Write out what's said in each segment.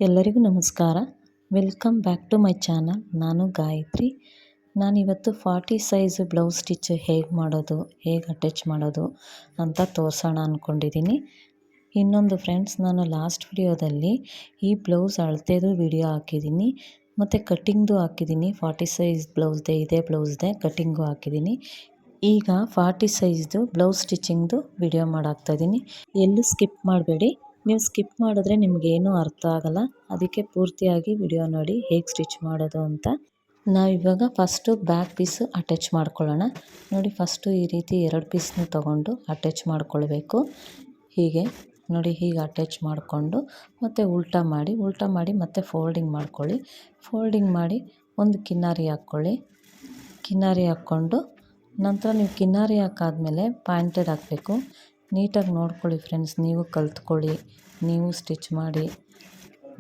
ಎಲ್ಲರಿಗೂ ನಮಸ್ಕಾರ. Welcome back to my channel. ನಾನು ಗಾಯತ್ರಿ. ನಾನಿವತ್ತು 40 ಸೈಜ್ ಬ್ಲೌಸ್ ಸ್ಟಿಚ್ ಹೇಗೆ ಮಾಡೋದು, ಹೇಗೆ ಅಟ್ಯಾಚ್ ಮಾಡೋದು ಅಂತ ತೋರಿಸೋಣ ಅಂದ್ಕೊಂಡಿದ್ದೀನಿ. ಇನ್ನೊಂದು ಫ್ರೆಂಡ್ಸ್, ನಾನು ಲಾಸ್ಟ್ ವಿಡಿಯೋದಲ್ಲಿ ಈ ಬ್ಲೌಸ್ ಅಳತೆದು ವಿಡಿಯೋ ಹಾಕಿದ್ದೀನಿ ಮತ್ತು ಕಟ್ಟಿಂಗ್ದು ಹಾಕಿದ್ದೀನಿ. 40 ಸೈಜ್ ಬ್ಲೌಸ್ದೆ, ಇದೇ ಬ್ಲೌಸ್ದೆ ಕಟ್ಟಿಂಗು ಹಾಕಿದ್ದೀನಿ. ಈಗ 40 ಸೈಜ್ದು ಬ್ಲೌಸ್ ಸ್ಟಿಚಿಂಗ್ದು ವಿಡಿಯೋ ಮಾಡಾಕ್ತಾಯಿದ್ದೀನಿ. ಎಲ್ಲೂ ಸ್ಕಿಪ್ ಮಾಡಬೇಡಿ. ನೀವು ಸ್ಕಿಪ್ ಮಾಡಿದ್ರೆ ನಿಮಗೇನೂ ಅರ್ಥ ಆಗಲ್ಲ. ಅದಕ್ಕೆ ಪೂರ್ತಿಯಾಗಿ ವಿಡಿಯೋ ನೋಡಿ ಹೇಗೆ ಸ್ಟಿಚ್ ಮಾಡೋದು ಅಂತ. ನಾವಿವಾಗ ಫಸ್ಟು ಬ್ಯಾಕ್ ಪೀಸು ಅಟ್ಯಾಚ್ ಮಾಡ್ಕೊಳ್ಳೋಣ. ನೋಡಿ, ಫಸ್ಟು ಈ ರೀತಿ 2 ಪೀಸ್ನ ತೊಗೊಂಡು ಅಟ್ಯಾಚ್ ಮಾಡ್ಕೊಳ್ಬೇಕು. ಹೀಗೆ ನೋಡಿ, ಹೀಗೆ ಅಟ್ಯಾಚ್ ಮಾಡಿಕೊಂಡು ಮತ್ತು ಉಲ್ಟಾ ಮಾಡಿ ಮತ್ತೆ ಫೋಲ್ಡಿಂಗ್ ಮಾಡ್ಕೊಳ್ಳಿ. ಫೋಲ್ಡಿಂಗ್ ಮಾಡಿ ಒಂದು ಕಿನ್ನಾರಿ ಹಾಕ್ಕೊಳ್ಳಿ. ಕಿನ್ನಾರಿ ಹಾಕ್ಕೊಂಡು ನಂತರ ನೀವು ಕಿನ್ನಾರಿ ಹಾಕಾದ್ಮೇಲೆ ಪಾಯಿಂಟೆಡ್ ಹಾಕಬೇಕು. ನೀಟಾಗಿ ನೋಡ್ಕೊಳ್ಳಿ ಫ್ರೆಂಡ್ಸ್, ನೀವು ಕಲ್ತ್ಕೊಳ್ಳಿ, ನೀವು ಸ್ಟಿಚ್ ಮಾಡಿ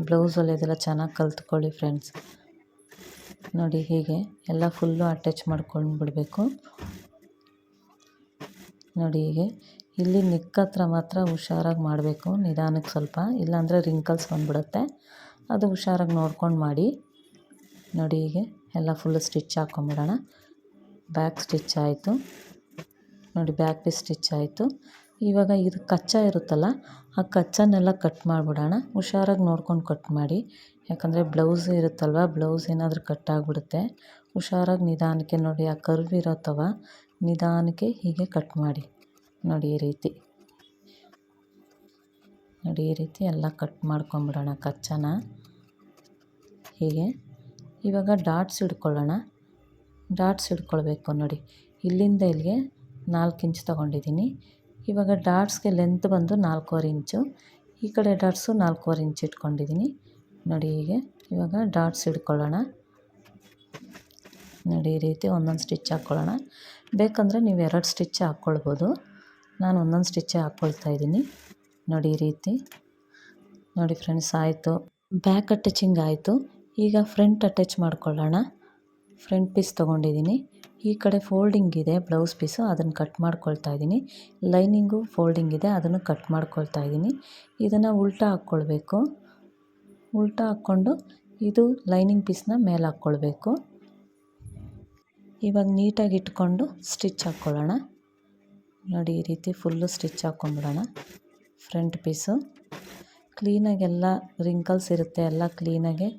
ಬ್ಲೌಸ್ ಹೊಲಿಯೋದೆಲ್ಲ ಚೆನ್ನಾಗಿ ಕಲ್ತ್ಕೊಳ್ಳಿ ಫ್ರೆಂಡ್ಸ್. ನೋಡಿ, ಹೀಗೆ ಎಲ್ಲ ಫುಲ್ಲು ಅಟ್ಯಾಚ್ ಮಾಡ್ಕೊಂಡು ಬಿಡಬೇಕು. ನೋಡಿ, ಹೀಗೆ ಇಲ್ಲಿ ನೆಕ್ ಹತ್ರ ಮಾತ್ರ ಹುಷಾರಾಗಿ ಮಾಡಬೇಕು, ನಿಧಾನಕ್ಕೆ ಸ್ವಲ್ಪ, ಇಲ್ಲಾಂದರೆ ರಿಂಕಲ್ಸ್ ಬಂದುಬಿಡುತ್ತೆ. ಅದು ಹುಷಾರಾಗಿ ನೋಡ್ಕೊಂಡು ಮಾಡಿ. ನೋಡಿ, ಹೀಗೆ ಎಲ್ಲ ಫುಲ್ಲು ಸ್ಟಿಚ್ ಹಾಕ್ಕೊಂಬಿಡೋಣ. ಬ್ಯಾಕ್ ಸ್ಟಿಚ್ ಆಯಿತು. ನೋಡಿ, ಬ್ಯಾಕ್ ಪೀಸ್ ಸ್ಟಿಚ್ ಆಯಿತು. ಇವಾಗ ಇದು ಕಚ್ಚಾ ಇರುತ್ತಲ್ಲ, ಆ ಕಚ್ಚನೆಲ್ಲ ಕಟ್ ಮಾಡಿಬಿಡೋಣ. ಹುಷಾರಾಗಿ ನೋಡ್ಕೊಂಡು ಕಟ್ ಮಾಡಿ, ಯಾಕಂದರೆ ಬ್ಲೌಸ್ ಇರುತ್ತಲ್ವ, ಬ್ಲೌಸ್ ಏನಾದರೂ ಕಟ್ ಆಗಿಬಿಡುತ್ತೆ. ಹುಷಾರಾಗಿ ನಿಧಾನಕ್ಕೆ ನೋಡಿ, ಆ ಕರ್ವ್ ಇರೋತ್ತವ ನಿಧಾನಕ್ಕೆ ಹೀಗೆ ಕಟ್ ಮಾಡಿ. ನೋಡಿ, ಈ ರೀತಿ ನೋಡಿ, ಈ ರೀತಿ ಎಲ್ಲ ಕಟ್ ಮಾಡ್ಕೊಂಬಿಡೋಣ ಕಚ್ಚಾನ. ಹೀಗೆ ಇವಾಗ ಡಾಟ್ಸ್ ಹಿಡ್ಕೊಳ್ಳೋಣ. ಡಾಟ್ಸ್ ಹಿಡ್ಕೊಳ್ಬೇಕು. ನೋಡಿ, ಇಲ್ಲಿಂದ ಇಲ್ಲಿಗೆ 4 ಇಂಚ್ ತೊಗೊಂಡಿದ್ದೀನಿ. ಇವಾಗ ಡಾಟ್ಸ್ಗೆ ಲೆಂತ್ ಬಂದು 4.25 ಇಂಚು. ಈ ಕಡೆ ಡಾಟ್ಸು 4.25 ಇಂಚ್ ಇಟ್ಕೊಂಡಿದ್ದೀನಿ. ನೋಡಿ, ಹೀಗೆ ಇವಾಗ ಡಾಟ್ಸ್ ಹಿಡ್ಕೊಳ್ಳೋಣ. ನೋಡಿ, ಈ ರೀತಿ ಒಂದೊಂದು ಸ್ಟಿಚ್ ಹಾಕ್ಕೊಳ್ಳೋಣ. ಬೇಕಂದರೆ ನೀವು 2 ಸ್ಟಿಚ್ ಹಾಕ್ಕೊಳ್ಬೋದು. ನಾನು ಒಂದೊಂದು ಸ್ಟಿಚ್ಚೇ ಹಾಕ್ಕೊಳ್ತಾಯಿದ್ದೀನಿ. ನೋಡಿ, ಈ ರೀತಿ. ನೋಡಿ ಫ್ರೆಂಡ್ಸ್, ಆಯಿತು. ಬ್ಯಾಕ್ ಅಟ್ಯಾಚಿಂಗ್ ಆಯಿತು. ಈಗ ಫ್ರಂಟ್ ಅಟ್ಯಾಚ್ ಮಾಡ್ಕೊಳ್ಳೋಣ. ಫ್ರಂಟ್ ಪೀಸ್ ತೊಗೊಂಡಿದ್ದೀನಿ. ಈ ಕಡೆ ಫೋಲ್ಡಿಂಗ್ ಇದೆ ಬ್ಲೌಸ್ ಪೀಸು, ಅದನ್ನು ಕಟ್ ಮಾಡ್ಕೊಳ್ತಾ ಇದ್ದೀನಿ. ಲೈನಿಂಗು ಫೋಲ್ಡಿಂಗ್ ಇದೆ, ಅದನ್ನು ಕಟ್ ಮಾಡ್ಕೊಳ್ತಾ ಇದ್ದೀನಿ. ಇದನ್ನು ಉಲ್ಟಾ ಹಾಕ್ಕೊಳ್ಬೇಕು. ಉಲ್ಟಾ ಹಾಕ್ಕೊಂಡು ಇದು ಲೈನಿಂಗ್ ಪೀಸ್ನ ಮೇಲೆ ಹಾಕ್ಕೊಳ್ಬೇಕು. ಇವಾಗ ನೀಟಾಗಿ ಇಟ್ಕೊಂಡು ಸ್ಟಿಚ್ ಹಾಕ್ಕೊಳ್ಳೋಣ. ನೋಡಿ, ಈ ರೀತಿ ಫುಲ್ಲು ಸ್ಟಿಚ್ ಹಾಕ್ಕೊಂಬಿಡೋಣ. ಫ್ರಂಟ್ ಪೀಸು ಕ್ಲೀನಾಗಿ ಎಲ್ಲ ರಿಂಕಲ್ಸ್ ಇರುತ್ತೆ, ಎಲ್ಲ ಕ್ಲೀನಾಗೆ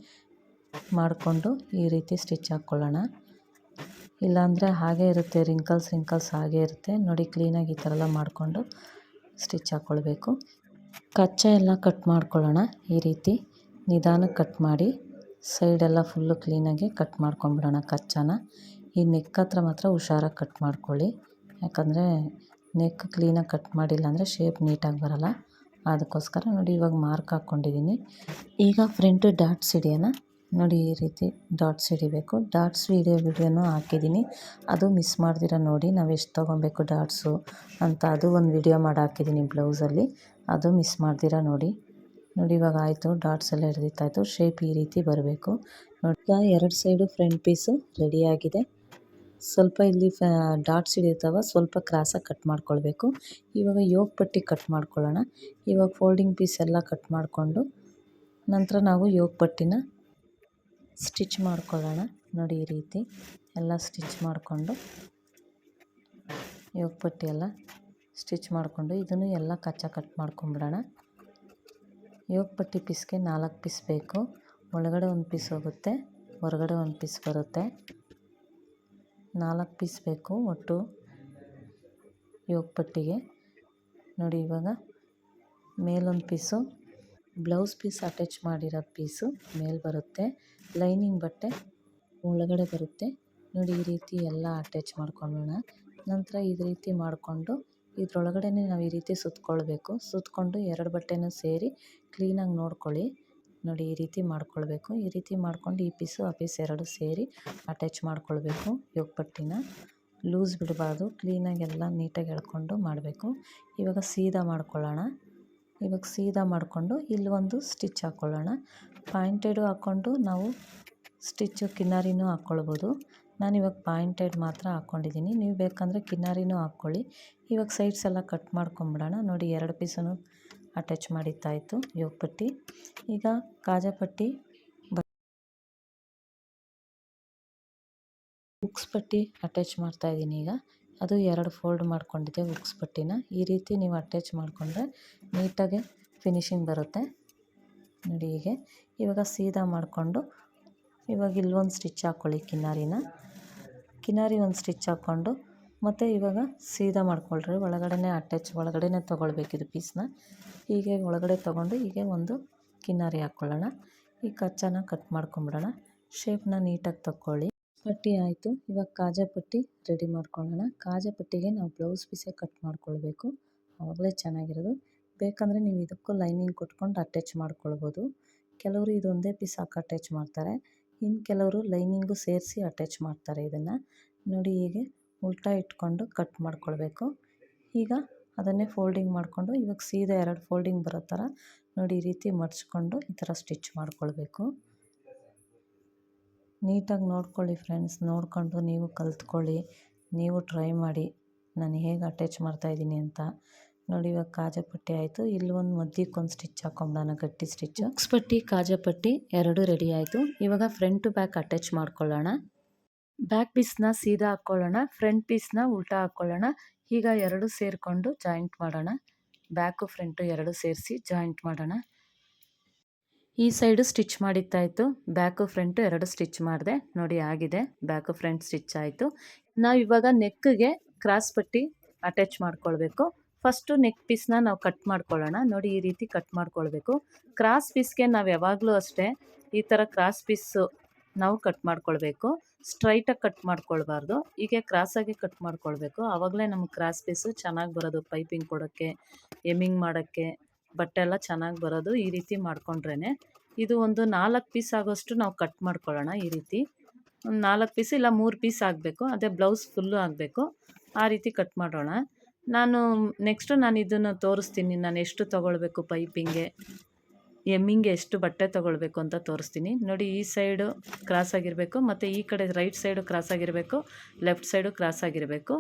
ಮಾಡಿಕೊಂಡು ಈ ರೀತಿ ಸ್ಟಿಚ್ ಹಾಕ್ಕೊಳ್ಳೋಣ. ಇಲ್ಲಾಂದರೆ ಹಾಗೇ ಇರುತ್ತೆ, ರಿಂಕಲ್ಸ್ ಹಾಗೇ ಇರುತ್ತೆ. ನೋಡಿ, ಕ್ಲೀನಾಗಿ ಈ ಥರ ಎಲ್ಲ ಮಾಡಿಕೊಂಡು ಸ್ಟಿಚ್ ಹಾಕ್ಕೊಳ್ಬೇಕು. ಕಚ್ಚಾ ಎಲ್ಲ ಕಟ್ ಮಾಡ್ಕೊಳ್ಳೋಣ. ಈ ರೀತಿ ನಿಧಾನಕ್ಕೆ ಕಟ್ ಮಾಡಿ ಸೈಡೆಲ್ಲ ಫುಲ್ಲು ಕ್ಲೀನಾಗಿ ಕಟ್ ಮಾಡ್ಕೊಂಬಿಡೋಣ ಕಚ್ಚಾನ. ಈ ನೆಕ್ ಹತ್ರ ಮಾತ್ರ ಹುಷಾರಾಗಿ ಕಟ್ ಮಾಡ್ಕೊಳ್ಳಿ, ಯಾಕಂದರೆ ನೆಕ್ ಕ್ಲೀನಾಗಿ ಕಟ್ ಮಾಡಿಲ್ಲ ಅಂದರೆ ಶೇಪ್ ನೀಟಾಗಿ ಬರೋಲ್ಲ. ಅದಕ್ಕೋಸ್ಕರ ನೋಡಿ, ಇವಾಗ ಮಾರ್ಕ್ ಹಾಕ್ಕೊಂಡಿದ್ದೀನಿ. ಈಗ ಫ್ರಂಟ್ ಡಾಟ್ಸ್ ಹಿಡಿಯೋಣ. ನೋಡಿ, ಈ ರೀತಿ ಡಾಟ್ಸ್ ಹಿಡಿಬೇಕು. ಡಾಟ್ಸ್ ವಿಡಿಯೋನೂ ಹಾಕಿದ್ದೀನಿ, ಅದು ಮಿಸ್ ಮಾಡ್ದಿರ ನೋಡಿ. ನಾವು ಎಷ್ಟು ತೊಗೊಬೇಕು ಡಾಟ್ಸು ಅಂತ ಅದು ಒಂದು ವಿಡಿಯೋ ಮಾಡಿ ಹಾಕಿದ್ದೀನಿ ಬ್ಲೌಸಲ್ಲಿ, ಅದು ಮಿಸ್ ಮಾಡ್ದಿರ ನೋಡಿ. ನೋಡಿ, ಇವಾಗ ಆಯಿತು. ಡಾಟ್ಸ್ ಎಲ್ಲ ಹಿಡಿದಿತ್ತಾಯಿತು. ಶೇಪ್ ಈ ರೀತಿ ಬರಬೇಕು. ನೋಡಿ, 2 ಸೈಡು ಫ್ರಂಟ್ ಪೀಸು ರೆಡಿಯಾಗಿದೆ. ಸ್ವಲ್ಪ ಇಲ್ಲಿ ಡಾಟ್ಸ್ ಹಿಡಿಯುತ್ತವ, ಸ್ವಲ್ಪ ಕ್ರಾಸಾಗಿ ಕಟ್ ಮಾಡ್ಕೊಳ್ಬೇಕು. ಇವಾಗ ಯೋಗ್ ಪಟ್ಟಿ ಕಟ್ ಮಾಡ್ಕೊಳ್ಳೋಣ. ಇವಾಗ ಫೋಲ್ಡಿಂಗ್ ಪೀಸ್ ಎಲ್ಲ ಕಟ್ ಮಾಡಿಕೊಂಡು ನಂತರ ನಾವು ಯೋಗ್ ಪಟ್ಟಿನ ಸ್ಟಿಚ್ ಮಾಡ್ಕೊಳ್ಳೋಣ. ನೋಡಿ, ಈ ರೀತಿ ಎಲ್ಲ ಸ್ಟಿಚ್ ಮಾಡಿಕೊಂಡು ಯೋಗ್ ಪಟ್ಟಿ ಎಲ್ಲ ಸ್ಟಿಚ್ ಮಾಡಿಕೊಂಡು ಇದನ್ನು ಎಲ್ಲ ಕಚ್ಚಾ ಕಟ್ ಮಾಡ್ಕೊಂಬಿಡೋಣ. ಯೋಗ್ ಪಟ್ಟಿ ಪೀಸ್ಗೆ 4 ಪೀಸ್ ಬೇಕು. ಒಳಗಡೆ 1 ಪೀಸ್ ಹೋಗುತ್ತೆ, ಹೊರಗಡೆ 1 ಪೀಸ್ ಬರುತ್ತೆ. 4 ಪೀಸ್ ಬೇಕು ಒಟ್ಟು ಯೋಗ್ ಪಟ್ಟಿಗೆ. ನೋಡಿ, ಇವಾಗ ಮೇಲೊಂದು ಪೀಸು ಬ್ಲೌಸ್ ಪೀಸ್ ಅಟ್ಯಾಚ್ ಮಾಡಿರೋ ಪೀಸು ಮೇಲೆ ಬರುತ್ತೆ, ಲೈನಿಂಗ್ ಬಟ್ಟೆ ಒಳಗಡೆ ಬರುತ್ತೆ. ನೋಡಿ, ಈ ರೀತಿ ಎಲ್ಲ ಅಟ್ಯಾಚ್ ಮಾಡ್ಕೊಳ್ಳೋಣ. ನಂತರ ಈ ರೀತಿ ಮಾಡಿಕೊಂಡು ಇದರೊಳಗಡೆ ನಾವು ಈ ರೀತಿ ಸುತ್ಕೊಳ್ಬೇಕು. ಸುತ್ತಕೊಂಡು 2 ಬಟ್ಟೆನೂ ಸೇರಿ ಕ್ಲೀನಾಗಿ ನೋಡ್ಕೊಳ್ಳಿ. ನೋಡಿ, ಈ ರೀತಿ ಮಾಡ್ಕೊಳ್ಬೇಕು. ಈ ರೀತಿ ಮಾಡ್ಕೊಂಡು ಈ ಪೀಸು ಆ ಪೀಸ್ 2 ಸೇರಿ ಅಟ್ಯಾಚ್ ಮಾಡ್ಕೊಳ್ಬೇಕು. ಯೋಗ್ ಪಟ್ಟಿನ ಲೂಸ್ ಬಿಡಬಾರ್ದು, ಕ್ಲೀನಾಗಿ ಎಲ್ಲ ನೀಟಾಗಿ ಎಳ್ಕೊಂಡು ಮಾಡಬೇಕು. ಇವಾಗ ಸೀದಾ ಮಾಡ್ಕೊಳ್ಳೋಣ. ಇವಾಗ ಸೀದಾ ಮಾಡಿಕೊಂಡು ಇಲ್ಲಿ ಒಂದು ಸ್ಟಿಚ್ ಹಾಕ್ಕೊಳ್ಳೋಣ. ಪಾಯಿಂಟೆಡು ಹಾಕ್ಕೊಂಡು ನಾವು ಸ್ಟಿಚ್ಚು ಕಿನ್ನಾರಿನೂ ಹಾಕ್ಕೊಳ್ಬೋದು. ನಾನಿವಾಗ ಪಾಯಿಂಟೆಡ್ ಮಾತ್ರ ಹಾಕ್ಕೊಂಡಿದ್ದೀನಿ, ನೀವು ಬೇಕಂದರೆ ಕಿನ್ನಾರಿನೂ ಹಾಕ್ಕೊಳ್ಳಿ. ಇವಾಗ ಸೈಡ್ಸ್ ಎಲ್ಲ ಕಟ್ ಮಾಡ್ಕೊಂಬಿಡೋಣ. ನೋಡಿ, 2 ಪೀಸನ್ನು ಅಟ್ಯಾಚ್ ಮಾಡಿದ್ದಾಯಿತು ಯೋಗ ಪಟ್ಟಿ. ಈಗ ಕಾಜಾ ಪಟ್ಟಿ ಹುಕ್ಸ್ ಪಟ್ಟಿ ಅಟ್ಯಾಚ್ ಮಾಡ್ತಾಯಿದ್ದೀನಿ. ಈಗ ಅದು 2 ಫೋಲ್ಡ್ ಮಾಡ್ಕೊಂಡಿದ್ದೆ ಹುಕ್ಸ್ ಪಟ್ಟಿನ. ಈ ರೀತಿ ನೀವು ಅಟ್ಯಾಚ್ ಮಾಡಿಕೊಂಡ್ರೆ ನೀಟಾಗಿ ಫಿನಿಶಿಂಗ್ ಬರುತ್ತೆ ನೋಡಿ. ಹೀಗೆ ಇವಾಗ ಸೀದಾ ಮಾಡಿಕೊಂಡು ಇವಾಗ ಇಲ್ಲೊಂದು ಸ್ಟಿಚ್ ಹಾಕ್ಕೊಳ್ಳಿ, ಕಿನಾರಿ ಒಂದು ಸ್ಟಿಚ್ ಹಾಕ್ಕೊಂಡು ಮತ್ತು ಇವಾಗ ಸೀದಾ ಮಾಡ್ಕೊಳ್ರಿ. ಒಳಗಡೆ ಅಟ್ಯಾಚ್ ಒಳಗಡೆ ತೊಗೊಳ್ಬೇಕಿದು ಪೀಸ್ನ. ಹೀಗೆ ಒಳಗಡೆ ತೊಗೊಂಡು ಹೀಗೆ ಒಂದು ಕಿನಾರಿ ಹಾಕ್ಕೊಳ್ಳೋಣ. ಈ ಕಚ್ಚಾನ ಕಟ್ ಮಾಡ್ಕೊಂಬಿಡೋಣ. ಶೇಪ್ನ ನೀಟಾಗಿ ತಗೊಳ್ಳಿ. ಪಟ್ಟಿ ಆಯಿತು. ಇವಾಗ ಕಾಜಾ ಪಟ್ಟಿ ರೆಡಿ ಮಾಡ್ಕೊಳ್ಳೋಣ. ಕಾಜಾ ಪಟ್ಟಿಗೆ ನಾವು ಬ್ಲೌಸ್ ಪೀಸೇ ಕಟ್ ಮಾಡ್ಕೊಳ್ಬೇಕು, ಆವಾಗಲೇ ಚೆನ್ನಾಗಿರೋದು. ಬೇಕಂದರೆ ನೀವು ಇದಕ್ಕೂ ಲೈನಿಂಗ್ ಕೊಟ್ಕೊಂಡು ಅಟ್ಯಾಚ್ ಮಾಡ್ಕೊಳ್ಬೋದು. ಕೆಲವರು ಇದೊಂದೇ ಪೀಸ್ ಹಾಕಿ ಅಟ್ಯಾಚ್ ಮಾಡ್ತಾರೆ, ಇನ್ನು ಕೆಲವರು ಲೈನಿಂಗು ಸೇರಿಸಿ ಅಟ್ಯಾಚ್ ಮಾಡ್ತಾರೆ. ಇದನ್ನು ನೋಡಿ ಹೀಗೆ ಉಲ್ಟಾ ಇಟ್ಕೊಂಡು ಕಟ್ ಮಾಡ್ಕೊಳ್ಬೇಕು. ಈಗ ಅದನ್ನೇ ಫೋಲ್ಡಿಂಗ್ ಮಾಡಿಕೊಂಡು ಇವಾಗ ಸೀದಾ 2 ಫೋಲ್ಡಿಂಗ್ ಬರೋ ಥರ ನೋಡಿ ಈ ರೀತಿ ಮಡ್ಚ್ಕೊಂಡು ಈ ಥರ ಸ್ಟಿಚ್ ಮಾಡ್ಕೊಳ್ಬೇಕು. ನೀಟಾಗಿ ನೋಡ್ಕೊಳ್ಳಿ ಫ್ರೆಂಡ್ಸ್, ನೋಡಿಕೊಂಡು ನೀವು ಕಲ್ತ್ಕೊಳ್ಳಿ, ನೀವು ಟ್ರೈ ಮಾಡಿ ನಾನು ಹೇಗೆ ಅಟ್ಯಾಚ್ ಮಾಡ್ತಾಯಿದ್ದೀನಿ ಅಂತ ನೋಡಿ. ಇವಾಗ ಕಾಜಾ ಪಟ್ಟಿ ಆಯಿತು. ಇಲ್ಲಿ ಒಂದು ಮಧ್ಯಕ್ಕೊಂದು ಸ್ಟಿಚ್ ಹಾಕೊಂಬಿಡೋಣ, ಗಟ್ಟಿ ಸ್ಟಿಚ್ಚು. ಹುಕ್ಸ್ ಪಟ್ಟಿ ಕಾಜಾ ಪಟ್ಟಿ 2 ರೆಡಿ ಆಯಿತು. ಇವಾಗ ಫ್ರಂಟ್ ಟು ಬ್ಯಾಕ್ ಅಟ್ಯಾಚ್ ಮಾಡ್ಕೊಳ್ಳೋಣ. ಬ್ಯಾಕ್ ಪೀಸ್ನ ಸೀದಾ ಹಾಕ್ಕೊಳ್ಳೋಣ, ಫ್ರಂಟ್ ಪೀಸ್ನ ಉಲ್ಟಾ ಹಾಕ್ಕೊಳ್ಳೋಣ. ಈಗ 2 ಸೇರಿಕೊಂಡು ಜಾಯಿಂಟ್ ಮಾಡೋಣ. ಬ್ಯಾಕು ಫ್ರಂಟು 2 ಸೇರಿಸಿ ಜಾಯಿಂಟ್ ಮಾಡೋಣ. ಈ ಸೈಡು ಸ್ಟಿಚ್ ಮಾಡಿದ್ದಾಯಿತು, ಬ್ಯಾಕು ಫ್ರಂಟು 2 ಸ್ಟಿಚ್ ಮಾಡಿದೆ ನೋಡಿ. ಆಗಿದೆ, ಬ್ಯಾಕು ಫ್ರಂಟ್ ಸ್ಟಿಚ್ ಆಯಿತು. ನಾವು ಇವಾಗ ನೆಕ್ಗೆ ಕ್ರಾಸ್ ಪಟ್ಟಿ ಅಟ್ಯಾಚ್ ಮಾಡ್ಕೊಳ್ಬೇಕು. ಫಸ್ಟು ನೆಕ್ ಪೀಸ್ನ ನಾವು ಕಟ್ ಮಾಡ್ಕೊಳ್ಳೋಣ ನೋಡಿ. ಈ ರೀತಿ ಕಟ್ ಮಾಡ್ಕೊಳ್ಬೇಕು. ಕ್ರಾಸ್ ಪೀಸ್ಗೆ ನಾವು ಯಾವಾಗಲೂ ಅಷ್ಟೇ ಈ ಥರ ಕ್ರಾಸ್ ಪೀಸು ನಾವು ಕಟ್ ಮಾಡ್ಕೊಳ್ಬೇಕು, ಸ್ಟ್ರೈಟಾಗಿ ಕಟ್ ಮಾಡ್ಕೊಳ್ಬಾರ್ದು. ಹೀಗೆ ಕ್ರಾಸಾಗಿ ಕಟ್ ಮಾಡ್ಕೊಳ್ಬೇಕು, ಆವಾಗಲೇ ನಮಗೆ ಕ್ರಾಸ್ ಪೀಸು ಚೆನ್ನಾಗಿ ಬರೋದು. ಪೈಪಿಂಗ್ ಕೊಡೋಕ್ಕೆ, ಎಮ್ಮಿಂಗ್ ಮಾಡೋಕ್ಕೆ, ಬಟ್ಟೆ ಎಲ್ಲ ಚೆನ್ನಾಗಿ ಬರೋದು ಈ ರೀತಿ ಮಾಡ್ಕೊಂಡ್ರೇ. ಇದು ಒಂದು 4 ಪೀಸ್ ಆಗೋಷ್ಟು ನಾವು ಕಟ್ ಮಾಡ್ಕೊಳ್ಳೋಣ. ಈ ರೀತಿ ಒಂದು 4 ಪೀಸ್ ಇಲ್ಲ 3 ಪೀಸ್ ಆಗಬೇಕು, ಅದೇ ಬ್ಲೌಸ್ ಫುಲ್ಲು ಆಗಬೇಕು, ಆ ರೀತಿ ಕಟ್ ಮಾಡೋಣ. ನೆಕ್ಸ್ಟು ನಾನು ಇದನ್ನು ತೋರಿಸ್ತೀನಿ, ನಾನು ಎಷ್ಟು ತೊಗೊಳ್ಬೇಕು ಪೈಪಿಂಗ್ಗೆ, ಎಮ್ಮಿಂಗೆ ಎಷ್ಟು ಬಟ್ಟೆ ತೊಗೊಳ್ಬೇಕು ಅಂತ ತೋರಿಸ್ತೀನಿ ನೋಡಿ. ಈ ಸೈಡು ಕ್ರಾಸ್ ಆಗಿರಬೇಕು ಮತ್ತು ಈ ಕಡೆ ರೈಟ್ ಸೈಡು ಕ್ರಾಸ್ ಆಗಿರಬೇಕು, ಲೆಫ್ಟ್ ಸೈಡು ಕ್ರಾಸ್ ಆಗಿರಬೇಕು.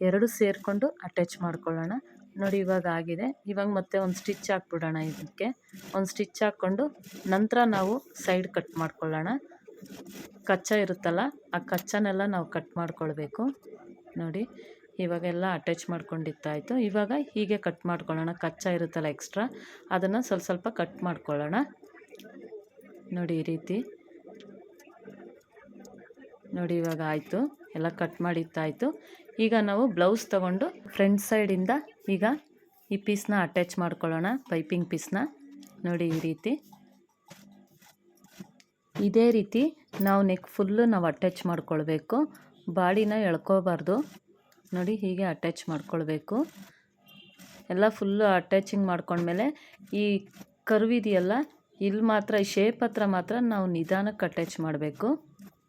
2 ಸೇರಿಕೊಂಡು ಅಟ್ಯಾಚ್ ಮಾಡ್ಕೊಳ್ಳೋಣ ನೋಡಿ. ಇವಾಗ ಆಗಿದೆ. ಇವಾಗ ಮತ್ತೆ ಒಂದು ಸ್ಟಿಚ್ ಹಾಕ್ಬಿಡೋಣ. ಇದಕ್ಕೆ ಒಂದು ಸ್ಟಿಚ್ ಹಾಕ್ಕೊಂಡು ನಂತರ ನಾವು ಸೈಡ್ ಕಟ್ ಮಾಡ್ಕೊಳ್ಳೋಣ. ಕಚ್ಚಾ ಇರುತ್ತಲ್ಲ, ಆ ಕಚ್ಚಾನೆಲ್ಲ ನಾವು ಕಟ್ ಮಾಡ್ಕೊಳ್ಬೇಕು ನೋಡಿ. ಇವಾಗೆಲ್ಲ ಅಟ್ಯಾಚ್ ಮಾಡ್ಕೊಂಡಿದ್ದಾಯಿತು. ಇವಾಗ ಹೀಗೆ ಕಟ್ ಮಾಡ್ಕೊಳ್ಳೋಣ. ಕಚ್ಚಾ ಇರುತ್ತಲ್ಲ ಎಕ್ಸ್ಟ್ರಾ, ಅದನ್ನು ಸ್ವಲ್ಪ ಕಟ್ ಮಾಡ್ಕೊಳ್ಳೋಣ ನೋಡಿ. ಈ ರೀತಿ ನೋಡಿ. ಇವಾಗ ಆಯಿತು, ಎಲ್ಲ ಕಟ್ ಮಾಡಿದ್ದಾಯಿತು. ಈಗ ನಾವು ಬ್ಲೌಸ್ ತೊಗೊಂಡು ಫ್ರಂಟ್ ಸೈಡಿಂದ ಈಗ ಈ ಪೀಸ್ನ ಅಟ್ಯಾಚ್ ಮಾಡ್ಕೊಳ್ಳೋಣ, ಪೈಪಿಂಗ್ ಪೀಸ್ನ ನೋಡಿ. ಈ ರೀತಿ ಇದೇ ರೀತಿ ನಾವು ನೆಕ್ ಫುಲ್ಲು ನಾವು ಅಟ್ಯಾಚ್ ಮಾಡ್ಕೊಳ್ಬೇಕು, ಬಾಡಿನ ಎಳ್ಕೋಬಾರ್ದು ನೋಡಿ. ಹೀಗೆ ಅಟ್ಯಾಚ್ ಮಾಡ್ಕೊಳ್ಬೇಕು. ಎಲ್ಲ ಫುಲ್ಲು ಅಟ್ಯಾಚಿಂಗ್ ಮಾಡ್ಕೊಂಡ್ಮೇಲೆ ಈ ಕರ್ವ್ ಇದೆಯಲ್ಲ, ಇಲ್ಲಿ ಮಾತ್ರ ಈ ಶೇಪ್ ಹತ್ರ ಮಾತ್ರ ನಾವು ನಿಧಾನಕ್ಕೆ ಅಟ್ಯಾಚ್ ಮಾಡಬೇಕು.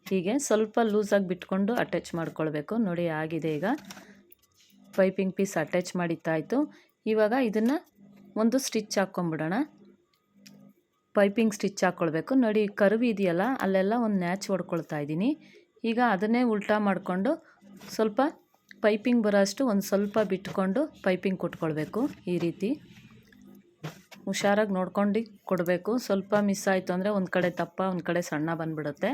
ಹೀಗೆ ಸ್ವಲ್ಪ ಲೂಸಾಗಿ ಬಿಟ್ಕೊಂಡು ಅಟ್ಯಾಚ್ ಮಾಡ್ಕೊಳ್ಬೇಕು ನೋಡಿ. ಆಗಿದೆ. ಈಗ ಪೈಪಿಂಗ್ ಪೀಸ್ ಅಟ್ಯಾಚ್ ಮಾಡಿದ್ದಾಯಿತು. ಇವಾಗ ಇದನ್ನು ಒಂದು ಸ್ಟಿಚ್ ಹಾಕ್ಕೊಂಬಿಡೋಣ. ಪೈಪಿಂಗ್ ಸ್ಟಿಚ್ ಹಾಕ್ಕೊಳ್ಬೇಕು ನೋಡಿ. ಕರ್ವ್ ಇದೆಯಲ್ಲ, ಅಲ್ಲೆಲ್ಲ ಒಂದು ನ್ಯಾಚ್ ಹೊಡ್ಕೊಳ್ತಾ ಇದ್ದೀನಿ. ಈಗ ಅದನ್ನೇ ಉಲ್ಟಾ ಮಾಡಿಕೊಂಡು ಸ್ವಲ್ಪ ಪೈಪಿಂಗ್ ಬರೋ ಅಷ್ಟು ಒಂದು ಸ್ವಲ್ಪ ಬಿಟ್ಕೊಂಡು ಪೈಪಿಂಗ್ ಕೊಟ್ಕೊಳ್ಬೇಕು. ಈ ರೀತಿ ಹುಷಾರಾಗಿ ನೋಡ್ಕೊಂಡು ಕೊಡಬೇಕು. ಸ್ವಲ್ಪ ಮಿಸ್ ಆಯಿತು ಅಂದರೆ ಒಂದು ಕಡೆ ದಪ್ಪ ಒಂದು ಕಡೆ ಸಣ್ಣ ಬಂದುಬಿಡುತ್ತೆ.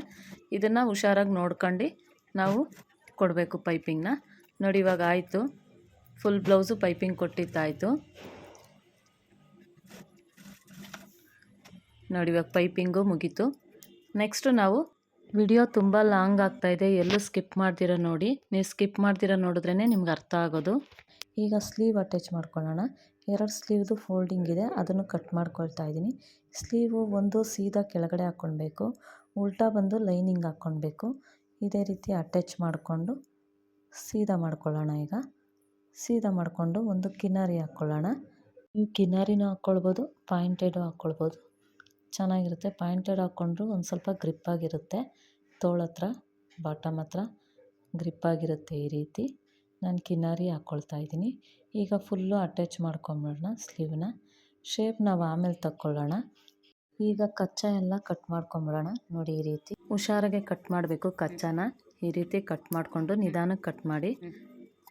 ಇದನ್ನು ಹುಷಾರಾಗಿ ನೋಡ್ಕೊಂಡು ನಾವು ಕೊಡಬೇಕು ಪೈಪಿಂಗ್ನ ನೋಡಿ. ಇವಾಗ ಆಯಿತು, ಫುಲ್ ಬ್ಲೌಸು ಪೈಪಿಂಗ್ ಕೊಟ್ಟಿದ್ದಾಯಿತು ನೋಡಿ. ಇವಾಗ ಪೈಪಿಂಗು ಮುಗೀತು. ನೆಕ್ಸ್ಟು ನಾವು ವಿಡಿಯೋ ತುಂಬ ಲಾಂಗ್ ಆಗ್ತಾಯಿದೆ, ಎಲ್ಲೂ ಸ್ಕಿಪ್ ಮಾಡ್ದಿರೋ ನೋಡಿ. ನೀವು ಸ್ಕಿಪ್ ಮಾಡ್ದಿರೋ ನೋಡಿದ್ರೇ ನಿಮ್ಗೆ ಅರ್ಥ ಆಗೋದು. ಈಗ ಸ್ಲೀವ್ ಅಟ್ಯಾಚ್ ಮಾಡ್ಕೊಳ್ಳೋಣ. 2 ಸ್ಲೀವ್ದು ಫೋಲ್ಡಿಂಗ್ ಇದೆ, ಅದನ್ನು ಕಟ್ ಮಾಡ್ಕೊಳ್ತಾ ಇದ್ದೀನಿ. ಸ್ಲೀವು ಒಂದು ಸೀದಾ ಕೆಳಗಡೆ ಹಾಕ್ಕೊಳ್ಬೇಕು, ಉಲ್ಟಾ ಬಂದು ಲೈನಿಂಗ್ ಹಾಕ್ಕೊಳ್ಬೇಕು. ಇದೇ ರೀತಿ ಅಟ್ಯಾಚ್ ಮಾಡಿಕೊಂಡು ಸೀದಾ ಮಾಡ್ಕೊಳ್ಳೋಣ. ಈಗ ಸೀದಾ ಮಾಡಿಕೊಂಡು ಒಂದು ಕಿನಾರಿ ಹಾಕ್ಕೊಳ್ಳೋಣ. ನೀವು ಕಿನಾರಿನೂ ಹಾಕ್ಕೊಳ್ಬೋದು, ಪಾಯಿಂಟೆಡು ಹಾಕ್ಕೊಳ್ಬೋದು, ಚೆನ್ನಾಗಿರುತ್ತೆ. ಪಾಯಿಂಟೆಡ್ ಹಾಕ್ಕೊಂಡ್ರು ಒಂದು ಸ್ವಲ್ಪ ಗ್ರಿಪ್ಪಾಗಿರುತ್ತೆ, ತೋಳತ್ರ ಬಾಟಮ್ ಹತ್ರ ಗ್ರಿಪ್ಪಾಗಿರುತ್ತೆ. ಈ ರೀತಿ ನಾನು ಕಿನಾರಿ ಹಾಕ್ಕೊಳ್ತಾ ಇದ್ದೀನಿ. ಈಗ ಫುಲ್ಲು ಅಟ್ಯಾಚ್ ಮಾಡ್ಕೊಂಬಿಡೋಣ ಸ್ಲೀವ್ನ. ಶೇಪ್ ನಾವು ಆಮೇಲೆ ತಕ್ಕೊಳ್ಳೋಣ. ಈಗ ಕಚ್ಚಾ ಎಲ್ಲ ಕಟ್ ಮಾಡ್ಕೊಂಬಿಡೋಣ ನೋಡಿ. ಈ ರೀತಿ ಹುಷಾರಾಗೆ ಕಟ್ ಮಾಡಬೇಕು ಕಚ್ಚಾನ. ಈ ರೀತಿ ಕಟ್ ಮಾಡಿಕೊಂಡು ನಿಧಾನಕ್ಕೆ ಕಟ್ ಮಾಡಿ,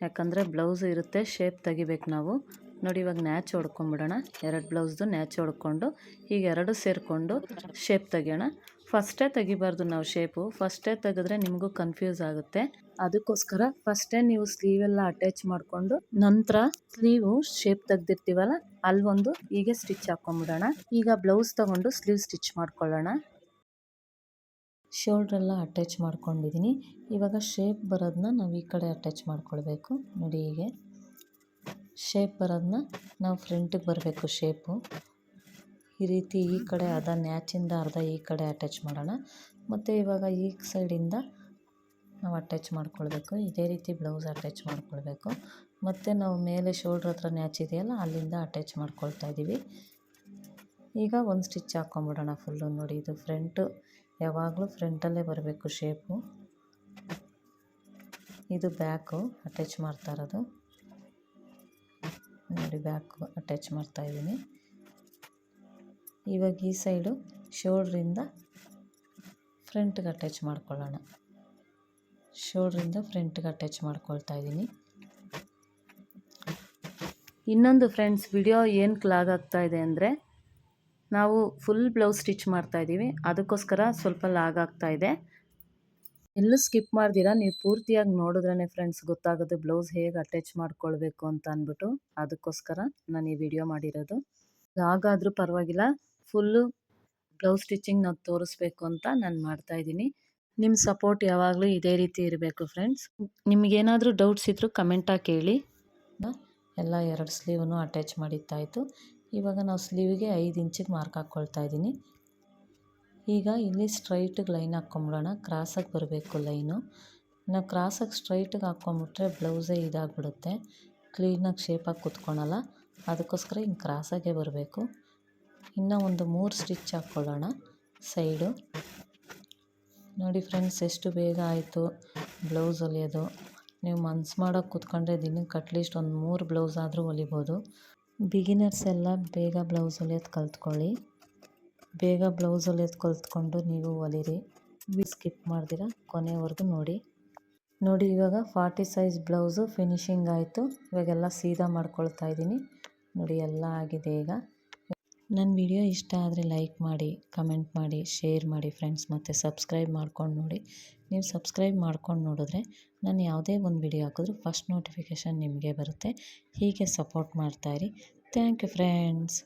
ಯಾಕಂದರೆ ಬ್ಲೌಸ್ ಇರುತ್ತೆ, ಶೇಪ್ ತೆಗಿಬೇಕು ನಾವು. ನೋಡಿ ಇವಾಗ ನ್ಯಾಚ್ ಹೊಡ್ಕೊಂಬಿಡೋಣ. 2 ಬ್ಲೌಸ್ದು ನ್ಯಾಚ್ ಹೊಡ್ಕೊಂಡು ಈಗ 2 ಸೇರಿಕೊಂಡು ಶೇಪ್ ತೆಗಿಯೋಣ. ಫಸ್ಟೇ ತೆಗಿಬಾರ್ದು ನಾವು ಶೇಪು. ಫಸ್ಟೇ ತೆಗೆದ್ರೆ ನಿಮಗೂ ಕನ್ಫ್ಯೂಸ್ ಆಗುತ್ತೆ. ಅದಕ್ಕೋಸ್ಕರ ಫಸ್ಟೇ ನೀವು ಸ್ಲೀವೆಲ್ಲ ಅಟ್ಯಾಚ್ ಮಾಡಿಕೊಂಡು ನಂತರ ಸ್ಲೀವು ಶೇಪ್ ತೆಗ್ದಿರ್ತೀವಲ್ಲ ಅಲ್ಲೊಂದು ಹೀಗೆ ಸ್ಟಿಚ್ ಹಾಕ್ಕೊಂಬಿಡೋಣ. ಈಗ ಬ್ಲೌಸ್ ತೊಗೊಂಡು ಸ್ಲೀವ್ ಸ್ಟಿಚ್ ಮಾಡ್ಕೊಳ್ಳೋಣ. ಶೋಲ್ಡ್ರೆಲ್ಲ ಅಟ್ಯಾಚ್ ಮಾಡ್ಕೊಂಡಿದ್ದೀನಿ. ಇವಾಗ ಶೇಪ್ ಬರೋದನ್ನ ನಾವು ಈ ಕಡೆ ಅಟ್ಯಾಚ್ ಮಾಡ್ಕೊಳ್ಬೇಕು. ನೋಡಿ ಹೀಗೆ ಶೇಪ್ ಬರೋದನ್ನ ನಾವು ಫ್ರಂಟಿಗೆ ಬರಬೇಕು. ಶೇಪು ಈ ರೀತಿ ಈ ಕಡೆ ಅರ್ಧ ನ್ಯಾಚಿಂದ ಅರ್ಧ ಈ ಕಡೆ ಅಟ್ಯಾಚ್ ಮಾಡೋಣ. ಮತ್ತು ಇವಾಗ ಈ ಸೈಡಿಂದ ನಾವು ಅಟ್ಯಾಚ್ ಮಾಡ್ಕೊಳ್ಬೇಕು. ಇದೇ ರೀತಿ ಬ್ಲೌಸ್ ಅಟ್ಯಾಚ್ ಮಾಡ್ಕೊಳ್ಬೇಕು. ಮತ್ತು ನಾವು ಮೇಲೆ ಶೋಲ್ಡ್ರ್ ಹತ್ರ ನ್ಯಾಚ್ ಇದೆಯಲ್ಲ ಅಲ್ಲಿಂದ ಅಟ್ಯಾಚ್ ಮಾಡ್ಕೊಳ್ತಾ ಇದ್ದೀವಿ. ಈಗ ಒಂದು ಸ್ಟಿಚ್ ಹಾಕ್ಕೊಂಬಿಡೋಣ ಫುಲ್ಲು. ನೋಡಿ ಇದು ಫ್ರಂಟು, ಯಾವಾಗಲೂ ಫ್ರಂಟಲ್ಲೇ ಬರಬೇಕು ಶೇಪು. ಇದು ಬ್ಯಾಕು ಅಟ್ಯಾಚ್ ಮಾಡ್ತಾ ಇರೋದು. ನೋಡಿ ಬ್ಯಾಕು ಅಟ್ಯಾಚ್ ಮಾಡ್ತಾ ಇದ್ದೀನಿ. ಇವಾಗ ಈ ಸೈಡು ಶೋಲ್ಡ್ರಿಂದ ಫ್ರಂಟ್ಗೆ ಅಟ್ಯಾಚ್ ಮಾಡ್ಕೊಳ್ಳೋಣ. ಶೋಲ್ಡ್ರಿಂದ ಫ್ರಂಟ್ಗೆ ಅಟ್ಯಾಚ್ ಮಾಡ್ಕೊಳ್ತಾ ಇದ್ದೀನಿ. ಇನ್ನೊಂದು ಫ್ರೆಂಡ್ಸ್, ವಿಡಿಯೋ ಏನಕ್ಕೆ ಲಾಗ್ ಆಗ್ತಾ ಇದೆ ಅಂದರೆ ನಾವು ಫುಲ್ ಬ್ಲೌಸ್ ಸ್ಟಿಚ್ ಮಾಡ್ತಾಯಿದ್ದೀವಿ, ಅದಕ್ಕೋಸ್ಕರ ಸ್ವಲ್ಪ ಲಾಗ್ ಆಗ್ತಾ ಇದೆ. ಎಲ್ಲೂ ಸ್ಕಿಪ್ ಮಾಡ್ದಿರಾ ನೀವು ಪೂರ್ತಿಯಾಗಿ ನೋಡಿದ್ರೇ ಫ್ರೆಂಡ್ಸ್ ಗೊತ್ತಾಗೋದು ಬ್ಲೌಸ್ ಹೇಗೆ ಅಟ್ಯಾಚ್ ಮಾಡ್ಕೊಳ್ಬೇಕು ಅಂತ ಅಂದ್ಬಿಟ್ಟು. ಅದಕ್ಕೋಸ್ಕರ ನಾನು ಈ ವಿಡಿಯೋ ಮಾಡಿರೋದು. ಲಾಗ್ ಆದರೂ ಪರವಾಗಿಲ್ಲ, ಫುಲ್ಲು ಬ್ಲೌಸ್ ಸ್ಟಿಚಿಂಗ್ ನಾವು ತೋರಿಸ್ಬೇಕು ಅಂತ ನಾನು ಮಾಡ್ತಾಯಿದ್ದೀನಿ. ನಿಮ್ಮ ಸಪೋರ್ಟ್ ಯಾವಾಗಲೂ ಇದೇ ರೀತಿ ಇರಬೇಕು ಫ್ರೆಂಡ್ಸ್. ನಿಮಗೇನಾದರೂ ಡೌಟ್ಸ್ ಇದ್ದರೂ ಕಮೆಂಟಾಗಿ ಕೇಳಿ. ಎಲ್ಲ 2 ಸ್ಲೀವೂ ಅಟ್ಯಾಚ್ ಮಾಡಿದ್ದಾಯಿತು. ಇವಾಗ ನಾವು ಸ್ಲೀವಿಗೆ 5 ಇಂಚಿಗೆ ಮಾರ್ಕ್ ಹಾಕ್ಕೊಳ್ತಾ ಇದ್ದೀನಿ. ಈಗ ಇಲ್ಲಿ ಸ್ಟ್ರೈಟಿಗೆ ಲೈನ್ ಹಾಕ್ಕೊಂಬಿಡೋಣ. ಕ್ರಾಸಾಗಿ ಬರಬೇಕು ಲೈನು. ನಾವು ಕ್ರಾಸಾಗಿ ಸ್ಟ್ರೈಟಿಗೆ ಹಾಕ್ಕೊಂಬಿಟ್ರೆ ಬ್ಲೌಸೇ ಇದಾಗಿಬಿಡುತ್ತೆ, ಕ್ಲೀನಾಗಿ ಶೇಪಾಗಿ ಕುತ್ಕೊಳಲ್ಲ. ಅದಕ್ಕೋಸ್ಕರ ಹಿಂಗೆ ಕ್ರಾಸಾಗೇ ಬರಬೇಕು. ಇನ್ನು ಒಂದು 3 ಸ್ಟಿಚ್ ಹಾಕ್ಕೊಳ್ಳೋಣ ಸೈಡು. ನೋಡಿ ಫ್ರೆಂಡ್ಸ್ ಎಷ್ಟು ಬೇಗ ಆಯಿತು ಬ್ಲೌಸ್ ಹೊಲಿಯೋದು. ನೀವು ಮನ್ಸು ಮಾಡೋಕ್ಕೆ ಕೂತ್ಕೊಂಡ್ರೆ ದಿನಕ್ಕೆ ಅಟ್ಲೀಸ್ಟ್ ಒಂದು 3 ಬ್ಲೌಸ್ ಆದರೂ ಹೊಲಿಬೋದು. ಬಿಗಿನರ್ಸ್ ಎಲ್ಲ ಬೇಗ ಬ್ಲೌಸ್ ಹೊಲಿಯೋದು ಕಲ್ತ್ಕೊಳ್ಳಿ. ಬೇಗ ಬ್ಲೌಸ್ ಹೊಲಿಯೋದು ಕಲ್ತ್ಕೊಂಡು ನೀವು ಹೊಲಿರಿ. ಸ್ಕಿಪ್ ಮಾಡ್ದಿರ ಕೊನೆವರೆಗೂ ನೋಡಿ. ನೋಡಿ ಇವಾಗ 40 ಸೈಜ್ ಬ್ಲೌಸು ಫಿನಿಶಿಂಗ್ ಆಯಿತು. ಇವಾಗೆಲ್ಲ ಸೀದಾ ಮಾಡ್ಕೊಳ್ತಾ ಇದ್ದೀನಿ. ನೋಡಿ ಎಲ್ಲ ಆಗಿದೆ. ಈಗ ನನ್ನ ವಿಡಿಯೋ ಇಷ್ಟ ಆದರೆ ಲೈಕ್ ಮಾಡಿ, ಕಮೆಂಟ್ ಮಾಡಿ, ಶೇರ್ ಮಾಡಿ ಫ್ರೆಂಡ್ಸ್. ಮತ್ತು ಸಬ್ಸ್ಕ್ರೈಬ್ ಮಾಡ್ಕೊಂಡು ನೋಡಿ. ನೀವು ಸಬ್ಸ್ಕ್ರೈಬ್ ಮಾಡ್ಕೊಂಡು ನೋಡಿದ್ರೆ ನಾನು ಯಾವುದೇ ಒಂದು ವಿಡಿಯೋ ಹಾಕಿದ್ರೂ ಫಸ್ಟ್ ನೋಟಿಫಿಕೇಷನ್ ನಿಮಗೆ ಬರುತ್ತೆ. ಹೀಗೆ ಸಪೋರ್ಟ್ ಮಾಡ್ತಾಯಿರಿ. Thank you friends.